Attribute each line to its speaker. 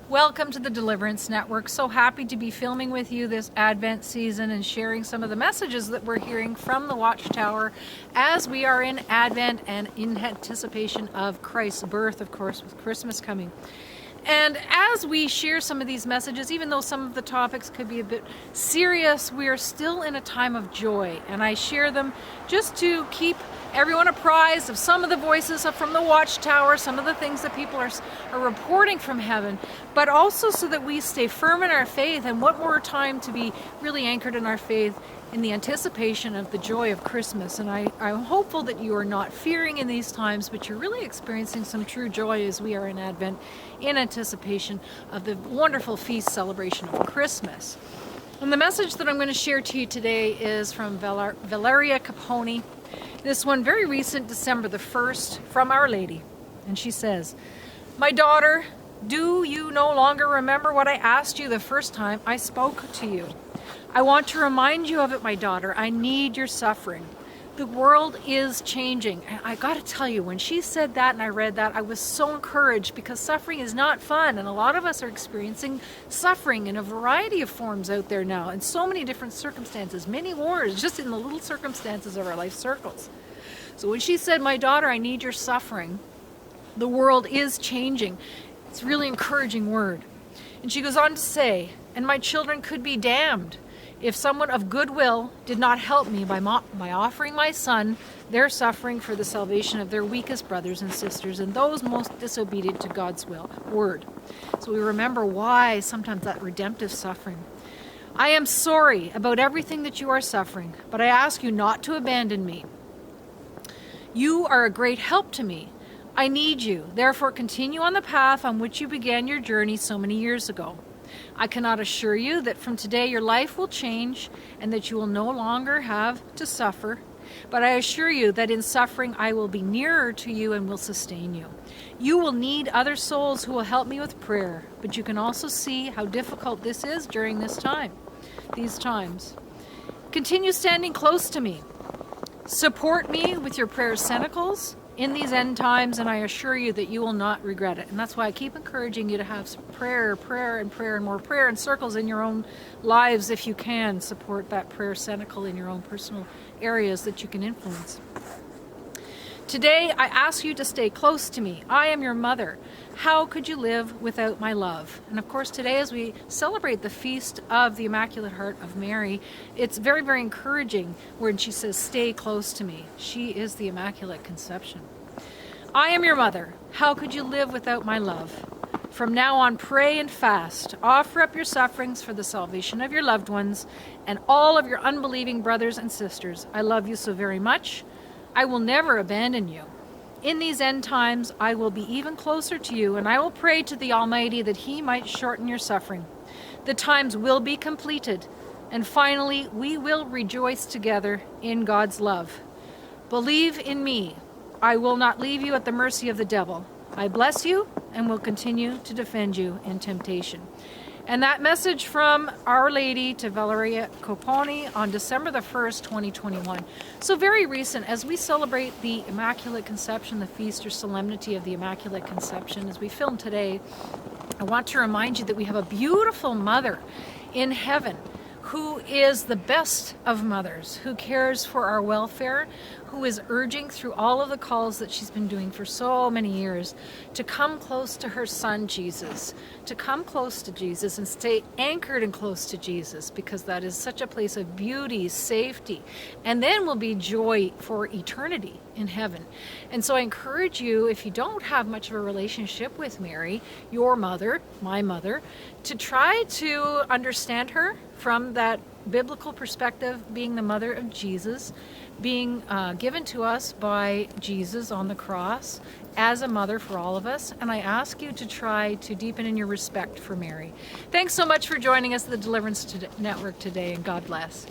Speaker 1: Welcome to the Deliverance Network. So happy to be filming with you this Advent season and sharing some of the messages that we're hearing from the Watchtower as we are in Advent and in anticipation of Christ's birth, of course, with Christmas coming. And as we share some of these messages, even though some of the topics could be a bit serious, we are still in a time of joy. And I share them just to keep everyone apprised of some of the voices from the Watchtower, some of the things that people are reporting from heaven, but also so that we stay firm in our faith. And what more time to be really anchored in our faith in the anticipation of the joy of Christmas. And I'm hopeful that you are not fearing in these times, but you're really experiencing some true joy as we are in Advent in anticipation of the wonderful feast celebration of Christmas. And the message that I'm going to share to you today is from Valeria Copponi. This one, very recent, December the 1st, from Our Lady. And she says, "My daughter, do you no longer remember what I asked you the first time I spoke to you? I want to remind you of it, my daughter. I need your suffering. The world is changing." And I got to tell you, when she said that and I read that, I was so encouraged, because suffering is not fun. And a lot of us are experiencing suffering in a variety of forms out there now, in so many different circumstances, many wars, just in the little circumstances of our life circles. So when she said, "My daughter, I need your suffering, the world is changing," it's a really encouraging word. And she goes on to say, "And my children could be damned if someone of goodwill did not help me by offering my son their suffering for the salvation of their weakest brothers and sisters and those most disobedient to God's word." So we remember why sometimes that redemptive suffering. "I am sorry about everything that you are suffering, but I ask you not to abandon me. You are a great help to me. I need you. Therefore, continue on the path on which you began your journey so many years ago. I cannot assure you that from today your life will change and that you will no longer have to suffer, but I assure you that in suffering I will be nearer to you and will sustain you. You will need other souls who will help me with prayer, but you can also see how difficult this is during these times. Continue standing close to me. Support me with your prayer cenicles in these end times, and I assure you that you will not regret it." And that's why I keep encouraging you to have prayer, and more prayer and circles in your own lives if you can. Support that prayer cenicle in your own personal areas that you can influence. "Today, I ask you to stay close to me. I am your mother. How could you live without my love?" And of course, today, as we celebrate the feast of the Immaculate Heart of Mary, it's very, very encouraging when she says, "Stay close to me." She is the Immaculate Conception. "I am your mother. How could you live without my love? From now on, pray and fast. Offer up your sufferings for the salvation of your loved ones and all of your unbelieving brothers and sisters. I love you so very much. I will never abandon you. In these end times, I will be even closer to you, and I will pray to the Almighty that He might shorten your suffering. The times will be completed, and finally, we will rejoice together in God's love. Believe in me. I will not leave you at the mercy of the devil. I bless you and will continue to defend you in temptation." And that message from Our Lady to Valeria Copponi on December the 1st, 2021. So very recent, as we celebrate the Immaculate Conception, the feast or solemnity of the Immaculate Conception, as we film today, I want to remind you that we have a beautiful mother in heaven who is the best of mothers, who cares for our welfare, who is urging through all of the calls that she's been doing for so many years to come close to her son Jesus, to come close to Jesus and stay anchored and close to Jesus, because that is such a place of beauty, safety, and then will be joy for eternity in heaven. And so I encourage you, if you don't have much of a relationship with Mary, your mother, my mother, to try to understand her from that biblical perspective, being the mother of Jesus, being given to us by Jesus on the cross as a mother for all of us. And I ask you to try to deepen in your respect for Mary. Thanks so much for joining us at the Deliverance Network today, and God bless.